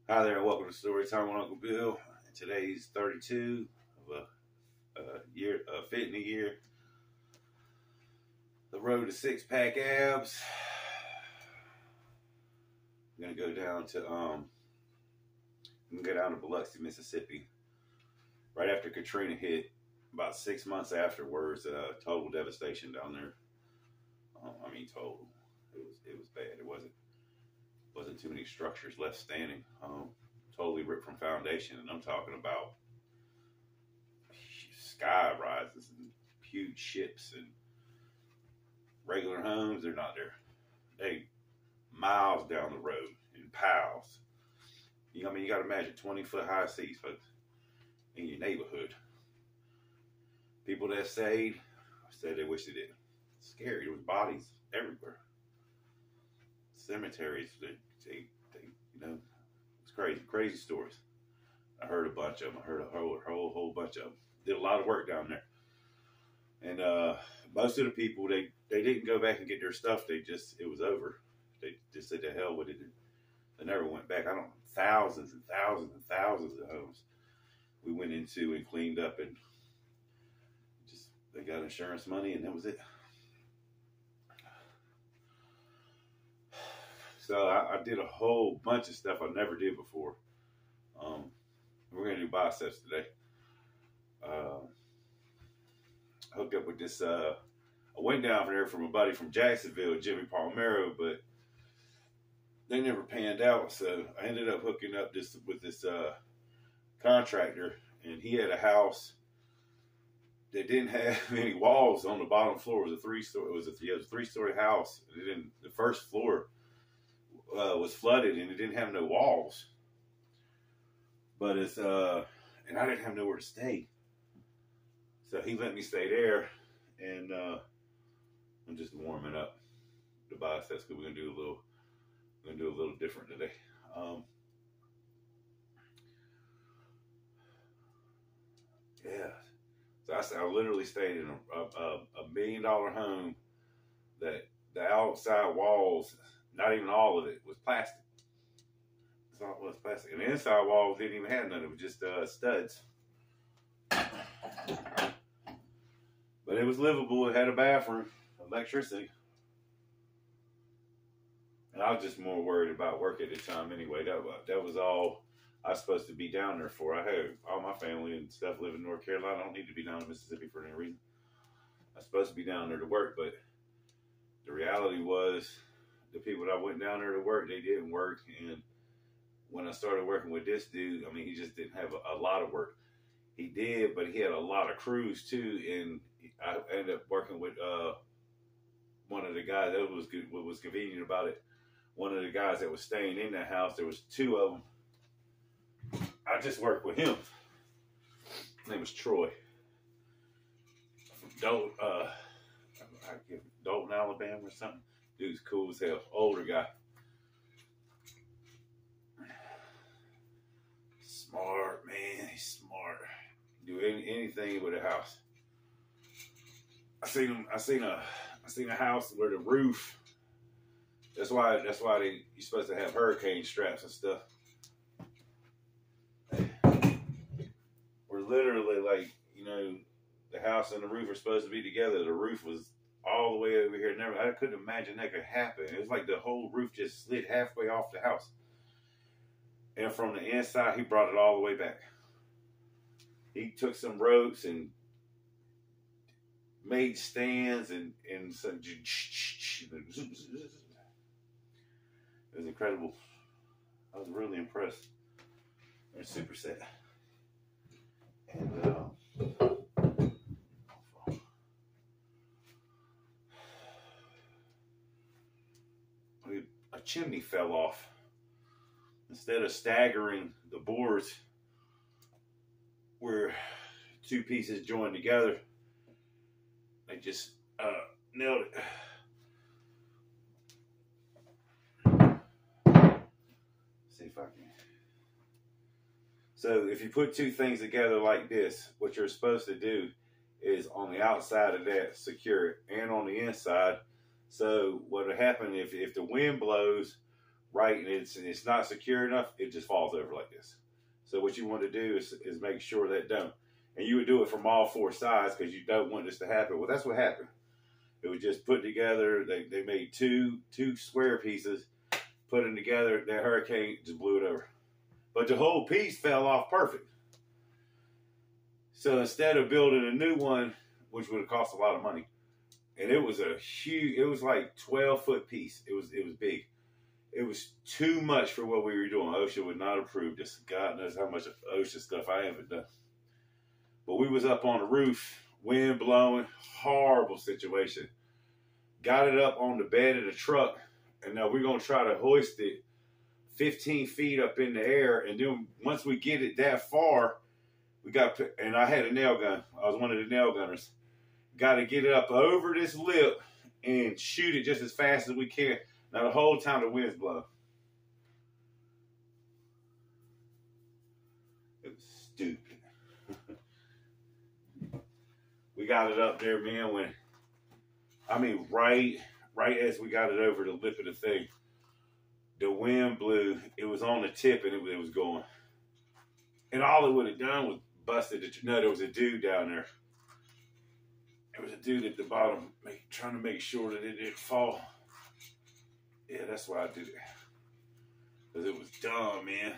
Hi there, and welcome to Storytime with Uncle Bill. Today's 32 of a fit in a year. The road to six-pack abs. I'm gonna go down to Biloxi, Mississippi. Right after Katrina hit, about 6 months afterwards, total devastation down there. Total. It was bad. It wasn't too many structures left standing. Totally ripped from foundation, and I'm talking about sky rises and huge ships and regular homes. They're not there. They miles down the road in piles. You got to imagine 20-foot high seas, folks, in your neighborhood. People that stayed said they wish they didn't. It's scary. There was bodies everywhere. Cemeteries. They it's crazy stories. I heard a bunch of them. I heard a whole bunch of them. Did a lot of work down there. And most of the people, they didn't go back and get their stuff. It was over. They just said to hell with it. They never went back. Thousands and thousands and thousands of homes we went into and cleaned up, and they got insurance money, and that was it. So I did a whole bunch of stuff I never did before. We're going to do biceps today. I hooked up with this. I went down there from a buddy from Jacksonville, Jimmy Palmero, but they never panned out. So I ended up hooking up with this contractor, and he had a house that didn't have any walls on the bottom floor. It was a three-story house. The first floor was flooded, and it didn't have no walls. But and I didn't have nowhere to stay. So he let me stay there, and I'm just warming up the biceps because we're gonna do a little different today. So I literally stayed in a $1 million home that the outside walls, not even all of it, was plastic. That's all it was, plastic. And the inside walls didn't even have none. It was just studs. But it was livable. It had a bathroom, electricity. And I was just more worried about work at the time anyway. That was all I was supposed to be down there for. I had all my family and stuff live in North Carolina. I don't need to be down in Mississippi for any reason. I was supposed to be down there to work, but the reality was the people that I went down there to work, they didn't work. And when I started working with this dude, he just didn't have a lot of work. He did, but he had a lot of crews too. And I ended up working with one of the guys. That was good. What was convenient about it, one of the guys that was staying in that house, there was two of them. I just worked with him. His name was Troy. From Dalton, Alabama or something. Dude's cool as hell. Older guy. Smart, man. He's smart. Do anything with a house. I seen a house where the roof. That's why you're supposed to have hurricane straps and stuff. We're literally the house and the roof are supposed to be together. The roof was all the way over here. I couldn't imagine that could happen. It was like the whole roof just slid halfway off the house. And from the inside, he brought it all the way back. He took some ropes and made stands and some. It was incredible. I was really impressed. They're super set. And a chimney fell off. Instead of staggering the boards where two pieces joined together, they just nailed it. See if I can. So if you put two things together like this, what you're supposed to do is on the outside of that secure it, and on the inside. So what will happen if the wind blows right and it's not secure enough, it just falls over like this. So what you want to do is make sure that don't. And you would do it from all four sides because you don't want this to happen. Well, that's what happened. It was just put together. They made two square pieces, put them together. That hurricane just blew it over. But the whole piece fell off perfect. So instead of building a new one, which would have cost a lot of money, and it was a huge, it was like 12-foot piece. It was big. It was too much for what we were doing. OSHA would not approve this. God knows how much OSHA stuff I haven't done. But we was up on the roof, wind blowing, horrible situation. Got it up on the bed of the truck, and now we're going to try to hoist it 15 feet up in the air. And then once we get it that far, we got, and I had a nail gun. I was one of the nail gunners. Got to get it up over this lip and shoot it just as fast as we can. Now the whole time the wind's blowing. It was stupid. We got it up there, man, when, I mean, right as we got it over the lip of the thing, the wind blew. It was on the tip and it was going. And all it would have done was busted it. No, there was a dude down there. There was a dude at the bottom trying to make sure that it didn't fall. Yeah, that's why I did it. Because it was dumb, man.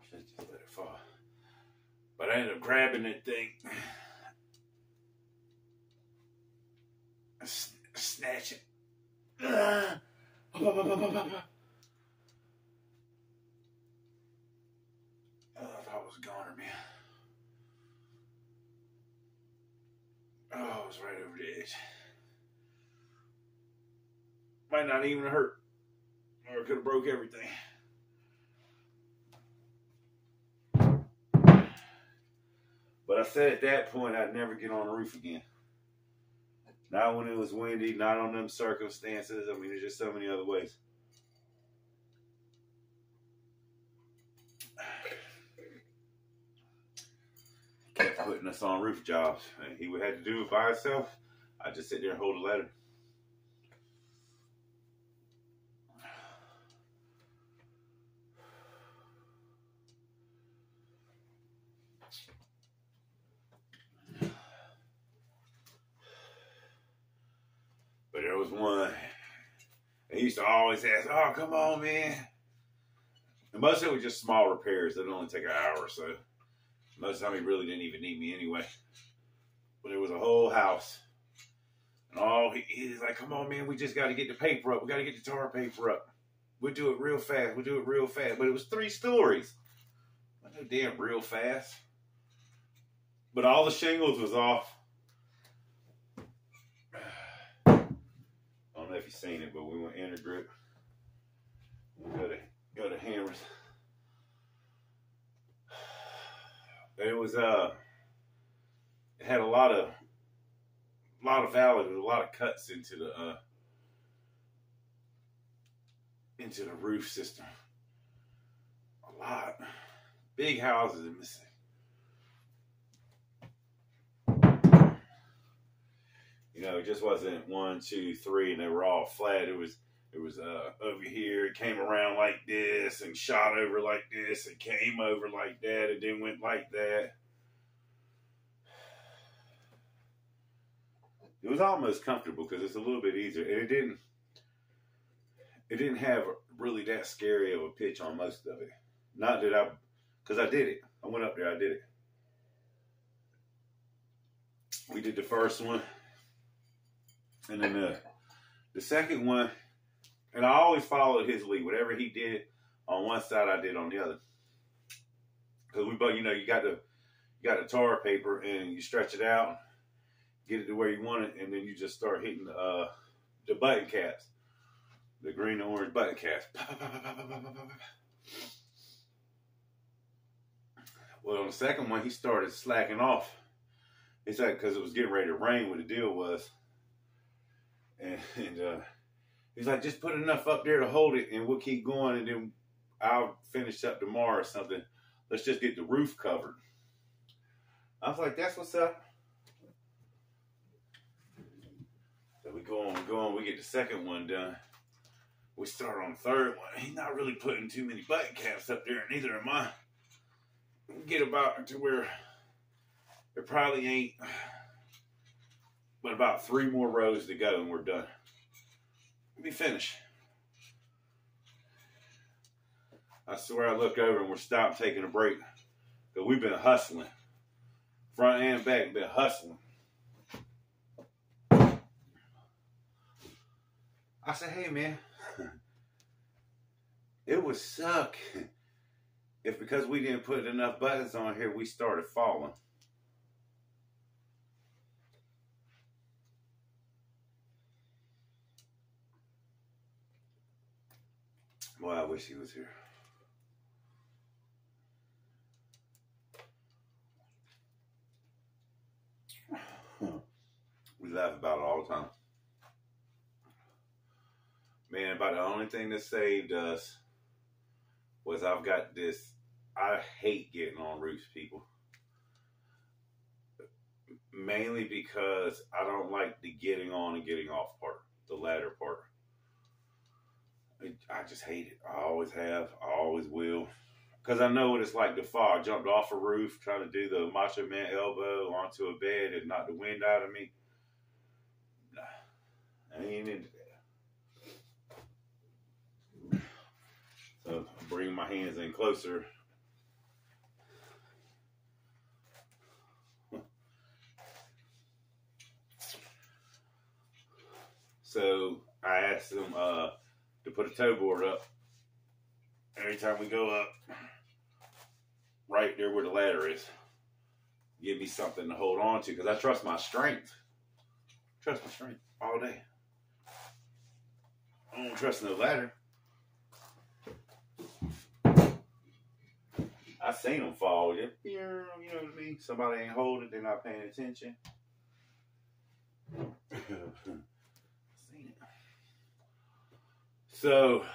Should just let it fall. But I ended up grabbing that thing. Snatch it. I was goner, man. Oh, it was right over the edge. Might not even hurt. Or it could have broke everything. But I said at that point I'd never get on the roof again. Not when it was windy, not on them circumstances. I mean, there's just so many other ways. Kept putting us on roof jobs. And he would have to do it by himself. I just sit there and hold a ladder. But there was one. They used to always ask, "Oh, come on, man." And most of it was just small repairs. It'd only take an hour or so. Most of the time, he really didn't even need me anyway. But it was a whole house. And he's like, "Come on, man, we just got to get the paper up. We got to get the tar paper up. We'll do it real fast. We'll do it real fast." But it was 3 stories. Not no damn real fast. But all the shingles was off. I don't know if you've seen it, but we went intergrip. We'll go to hammers. It was it had a lot of valleys, a lot of cuts into the roof system. A lot. Big houses are missing. You know, it just wasn't 1, 2, 3, and they were all flat. It was over here. It came around like this and shot over like this and came over like that and then went like that. It was almost comfortable because it's a little bit easier, and it didn't have really that scary of a pitch on most of it. Not that because I did it. I went up there. I did it. We did the first one. And then the second one, and I always followed his lead. Whatever he did on one side, I did on the other. Because we both, you know, you got the tar paper and you stretch it out, get it to where you want it, and then you just start hitting the button caps, the green and orange button caps. Well, on the second one, he started slacking off. It's like because it was getting ready to rain. What the deal was. And he's like, "Just put enough up there to hold it and we'll keep going and then I'll finish up tomorrow or something. Let's just get the roof covered." I was like, "That's what's up." So we go on, we get the second one done. We start on the third one. He's not really putting too many button caps up there, neither am I. We get about to where there probably ain't but about 3 more rows to go and we're done. We'll be finished. I swear I look over and we're stopped taking a break. Because we've been hustling. Front and back, been hustling. I said, hey man, it would suck if because we didn't put enough buttons on here, we started falling. Boy, I wish he was here. We laugh about it all the time. Man, about the only thing that saved us was I've got this. I hate getting on roofs, people. Mainly because I don't like the getting on and getting off part, the ladder part. I just hate it. I always have. I always will. Because I know what it's like to fall. I jumped off a roof trying to do the Macho Man elbow onto a bed and knocked the wind out of me. Nah, I ain't into that. So I'm bringing my hands in closer. So I asked them to put a toe board up. Every time we go up, right there where the ladder is, give me something to hold on to because I trust my strength. Trust my strength all day. I don't trust no ladder. I seen them fall. You know what I mean? Somebody ain't holding, they're not paying attention. Seen it. So,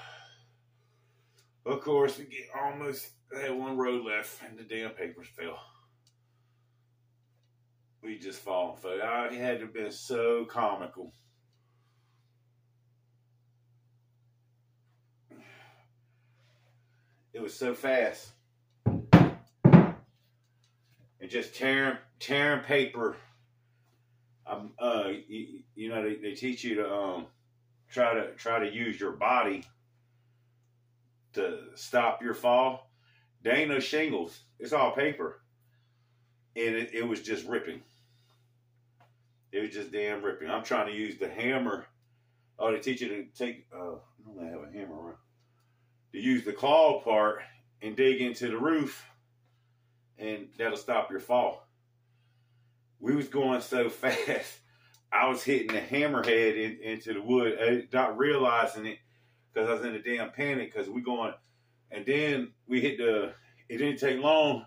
of course, we get almost had 1 row left, and the damn papers fell. We just fall. It had to have been so comical. It was so fast. And just tearing paper. You know, they teach you to try to use your body to stop your fall. There ain't no shingles. It's all paper. And it was just ripping. It was just damn ripping. I'm trying to use the hammer. Oh, they teach you to take, I don't have a hammer around. To use the claw part and dig into the roof. And that'll stop your fall. We was going so fast. I was hitting the hammerhead into the wood, not realizing it because I was in a damn panic because we going, and then we hit it didn't take long,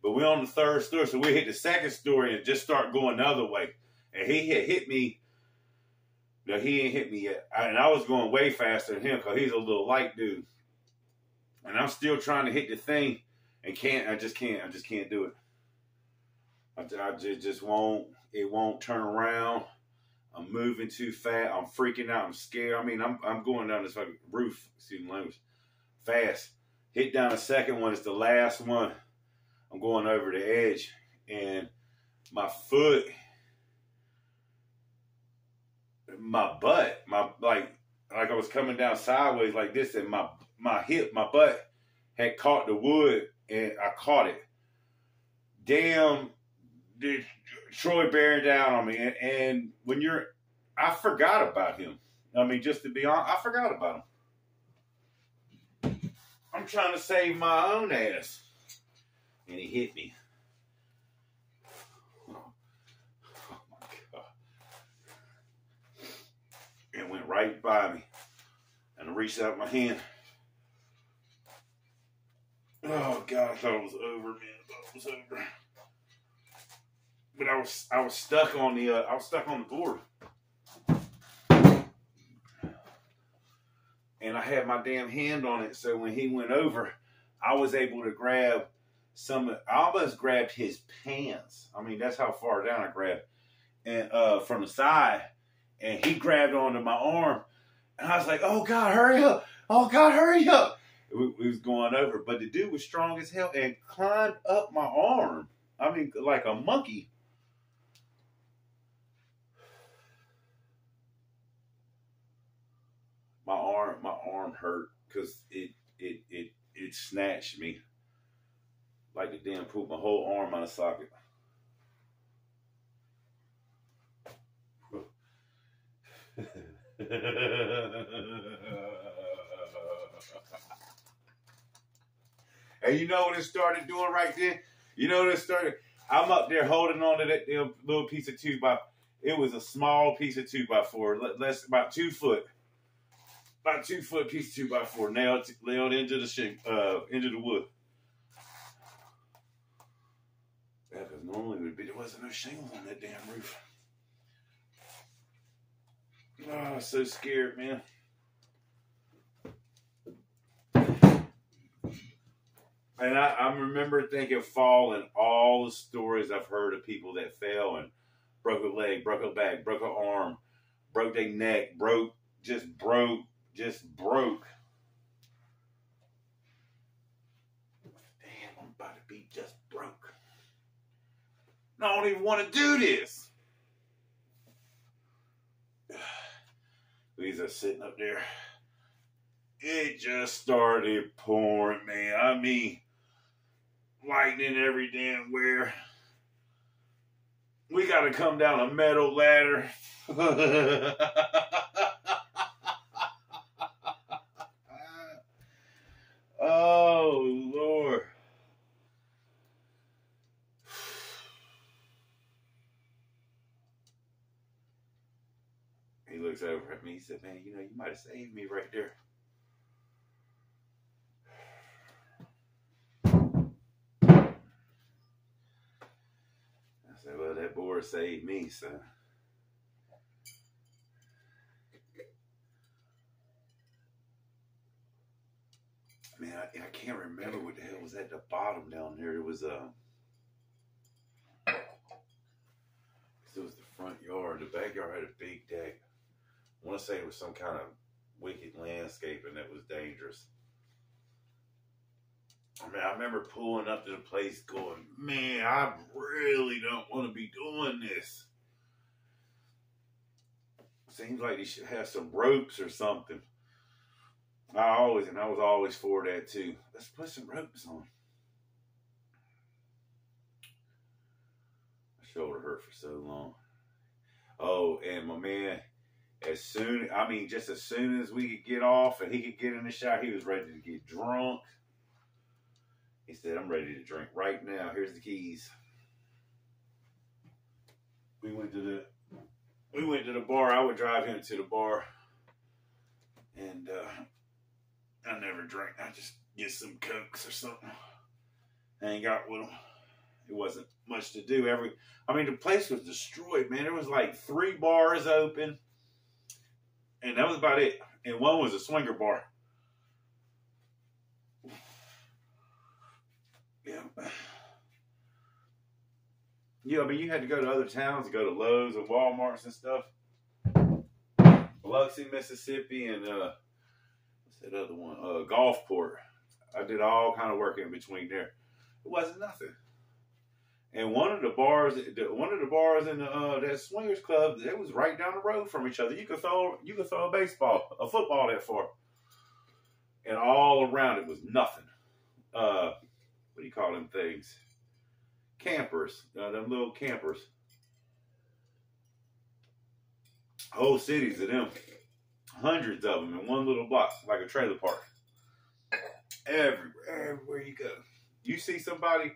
but we on the 3rd story, so we hit the 2nd story and just start going the other way. And he had hit me. No, he ain't hit me yet. And I was going way faster than him because he's a little light dude. And I'm still trying to hit the thing and I just can't do it. I just won't. It won't turn around. I'm moving too fast. I'm freaking out. I'm scared. I mean, I'm going down this fucking roof. Excuse me, language. Fast. Hit down the 2nd one. It's the last one. I'm going over the edge, and my foot, my butt, like I was coming down sideways like this, and my butt had caught the wood, and I caught it. Damn. Did Troy bearing down on me, and when I forgot about him. I mean, just to be honest, I forgot about him. I'm trying to save my own ass, and he hit me. Oh my God! It went right by me, and I reached out my hand. Oh God! I thought it was over, man. I thought it was over. But I was stuck on the board, and I had my damn hand on it. So when he went over, I was able to grab I almost grabbed his pants. I mean, that's how far down I grabbed, and from the side, And he grabbed onto my arm. And I was like, oh, God, hurry up. Oh, God, hurry up. We was going over. But the dude was strong as hell and climbed up my arm. I mean, like a monkey. My arm hurt because it snatched me. Like the damn pulled my whole arm out of socket. And you know what it started doing right then? You know what it started? I'm up there holding on to that damn little piece of 2x. It was a small piece of 2x4, less about 2 foot. About 2 foot piece of 2x4 nailed into the wood. Yeah, because normally there wasn't no shingles on that damn roof. Oh, I was so scared, man. And I remember thinking, falling, all the stories I've heard of people that fell and broke a leg, broke a back, broke an arm, broke their neck, just broke. Damn, I'm about to be just broke. I don't even want to do this. These are sitting up there. It just started pouring, man. I mean, lightning every damn where. We got to come down a metal ladder. Oh, Lord. He looks over at me. He said, man, you might have saved me right there. I said, well, that board saved me, son. Man, I can't remember what the hell was at the bottom down there. It was it was the front yard. The backyard had a big deck. I want to say it was some kind of wicked landscaping that was dangerous. I mean, I remember pulling up to the place going, man, I really don't want to be doing this. Seems like they should have some ropes or something. I was always for that too. Let's put some ropes on. My shoulder hurt for so long. Oh, and my man, just as soon as we could get off and he could get in the shower, he was ready to get drunk. He said, I'm ready to drink right now. Here's the keys. We went to the bar. I would drive him to the bar. And I never drank. I just get some Cokes or something. Hang out with him. It wasn't much to do. The place was destroyed, man. There was like 3 bars open. And that was about it. And one was a swinger bar. Yeah, I mean, you had to go to other towns, to go to Lowe's and Walmarts and stuff. Biloxi, Mississippi, and what's that other one? Gulfport. I did all kind of work in between there. It wasn't nothing. And one of the bars in that swingers club, it was right down the road from each other. You could throw a football that far, and all around it was nothing. What do you call them things? Campers, them little campers. Whole cities of them, hundreds of them in one little block, like a trailer park. Everywhere you go, you see somebody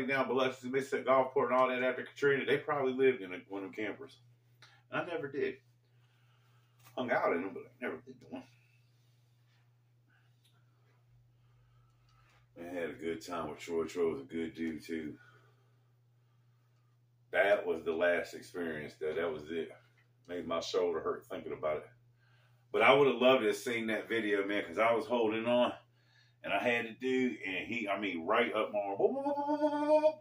down Biloxi, Mississippi, Gulfport, and all that after Katrina. They probably lived in one of them campers. I never did. Hung out in them, but I never did one. I had a good time with Troy. Troy was a good dude too. That was the last experience. That was it. Made my shoulder hurt thinking about it. But I would have loved to have seen that video, man, because I was holding on, and I had to do, and right up my arm,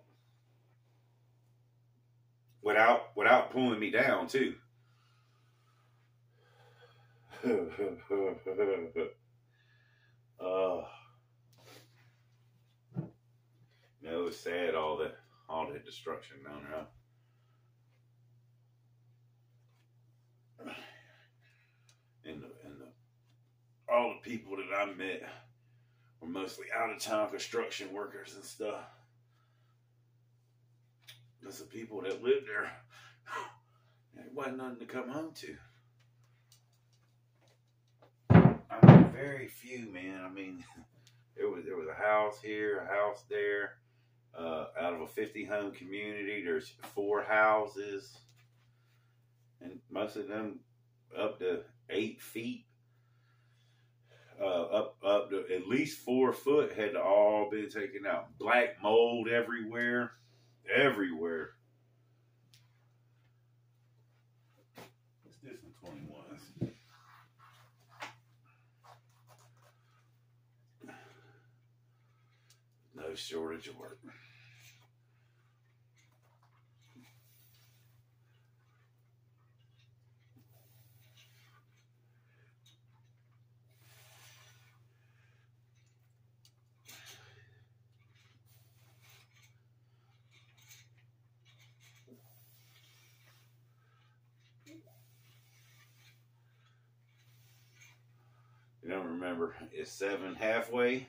without pulling me down too. uh, it was sad all that destruction down there. And all the people that I met were mostly out of town construction workers and stuff. There's the people that lived there. There wasn't nothing to come home to. I mean, very few, man. I mean, there was a house here, a house there. Out of a 50 home community, there's 4 houses, and most of them up to 8 feet. Up to at least 4 foot had all been taken out. Black mold everywhere. Everywhere. Let's do some 21s. No shortage of work. You don't remember, it's 7 halfway.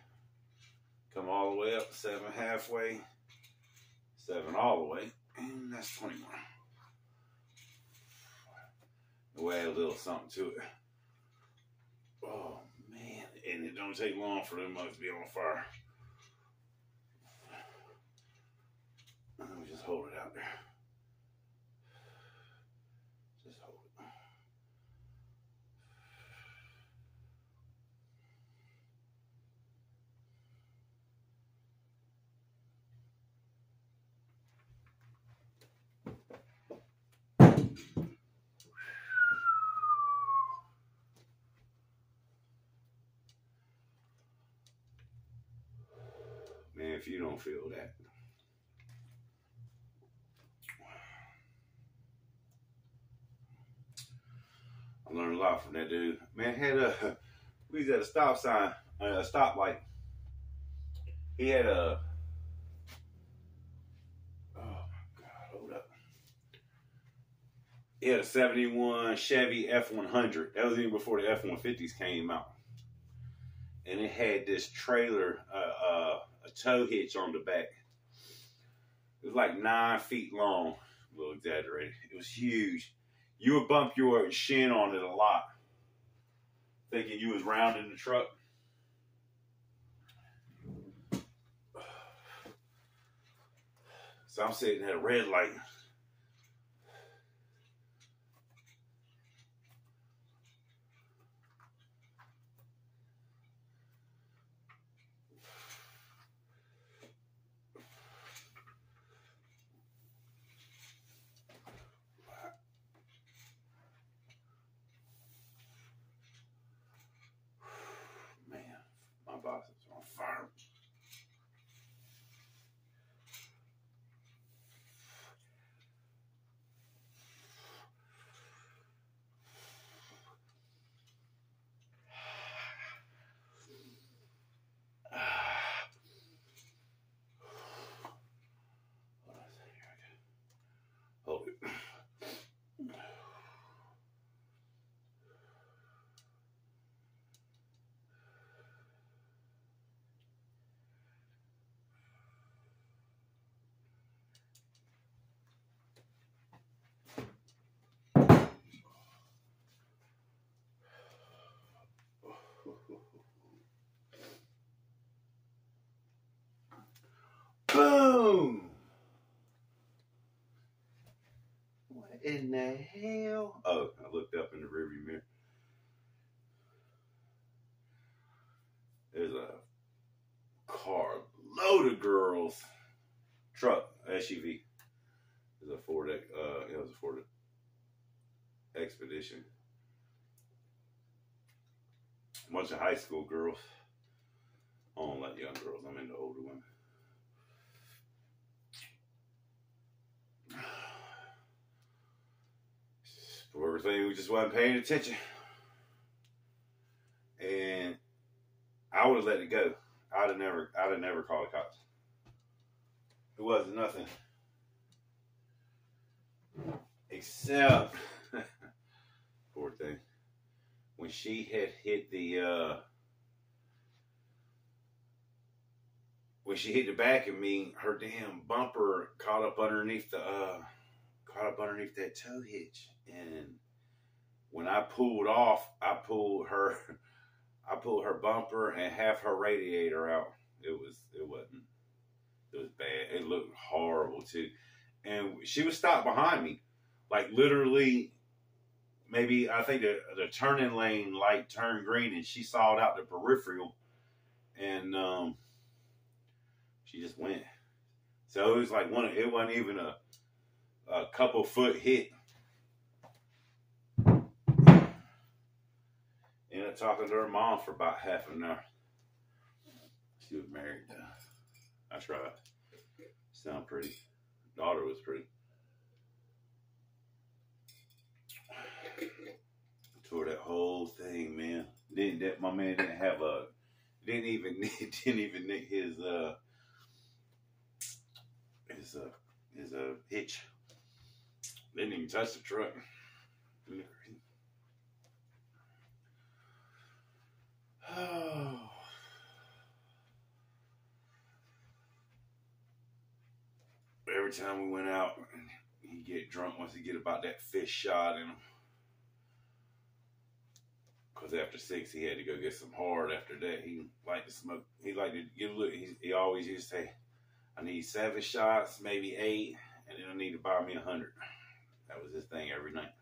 Come all the way up, 7 halfway. 7 all the way. And that's 21. We'll add a little something to it. Oh, man. And it don't take long for them mugs to be on fire. Let me just hold it out there. Just hold it. Man, if you don't feel that. I learned a lot from that dude. Man, we was at a stop sign, a stoplight. He had a, oh my God, hold up. He had a 71 Chevy F100. That was even before the F-150s came out. And it had this trailer, a tow hitch on the back. It was like 9 feet long, a little exaggerated. It was huge. You would bump your shin on it a lot, thinking you was rounding the truck. So I'm sitting at a red light. Man, my biceps are on fire. Hold it. Boom! What in the hell? Oh, I looked up in the rearview mirror. There's a car, load of girls, truck, SUV. It was a Ford. It was a Ford Expedition. A bunch of high school girls. I don't like young girls. I'm into older women. For everything, we just wasn't paying attention. have let it go. I'd have never called the cops. It wasn't nothing. Except, poor thing, when she had hit the, when she hit the back of me, her damn bumper caught up underneath that tow hitch, and when I pulled off, I pulled her bumper and half her radiator out. It was bad. It looked horrible too. And she was stopped behind me. Like literally, maybe I think the turning lane light turned green and she sawed out the peripheral, and she just went. So it was like it wasn't even a couple foot hit. Ended up talking to her mom for about half an hour. She was married. I tried. Sound pretty. Daughter was pretty. Tore that whole thing, man. My man didn't have didn't even nick his hitch. Didn't even touch the truck. Oh. Every time we went out, he'd get drunk once he get about that fish shot in him. Because after 6, he had to go get some hard. After that, he liked to smoke. He liked to get a look. He always used to say, I need 7 shots, maybe 8, and then I need to buy me 100. That was his thing every night.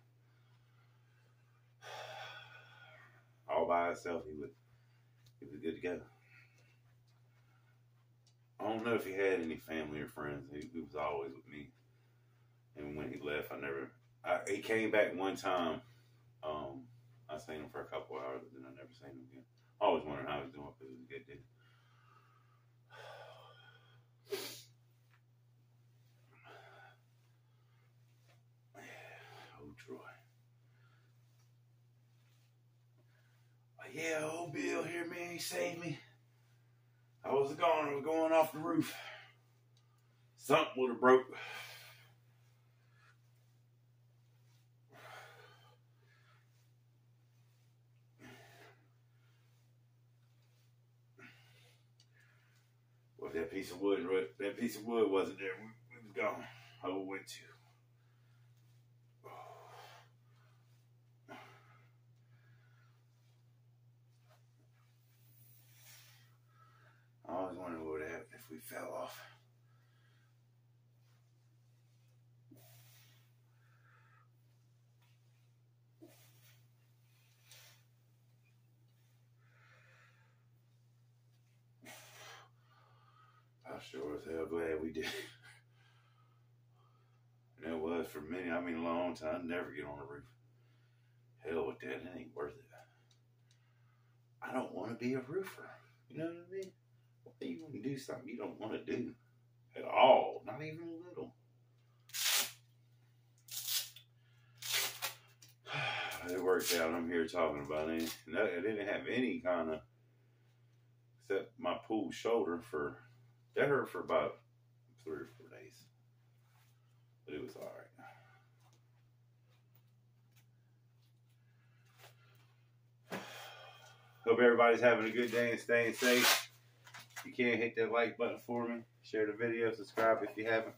All by himself, he was good to go. I don't know if he had any family or friends. He was always with me. And when he left, he came back one time. I seen him for a couple hours, but then I never seen him again. I always wondered how he was doing, because he was a good dude. Oh, Troy. Yeah, old Bill here, man, he saved me. I was going off the roof. Something would have broke. Well, that piece of wood wasn't there. We was gone. I went to. I always wondered what would happen if we fell off. I'm sure as hell glad we did. And it was for many, a long time, never get on the roof. Hell with that, it ain't worth it. I don't want to be a roofer. You know what I mean? Why you want to do something you don't want to do at all? Not even a little. It worked out. I'm here talking about it. No, I didn't have any kind of, except my pulled shoulder that hurt for about 3 or 4 days. But it was all right. Hope everybody's having a good day and staying safe. If you can, hit that like button for me. Share the video. Subscribe if you haven't.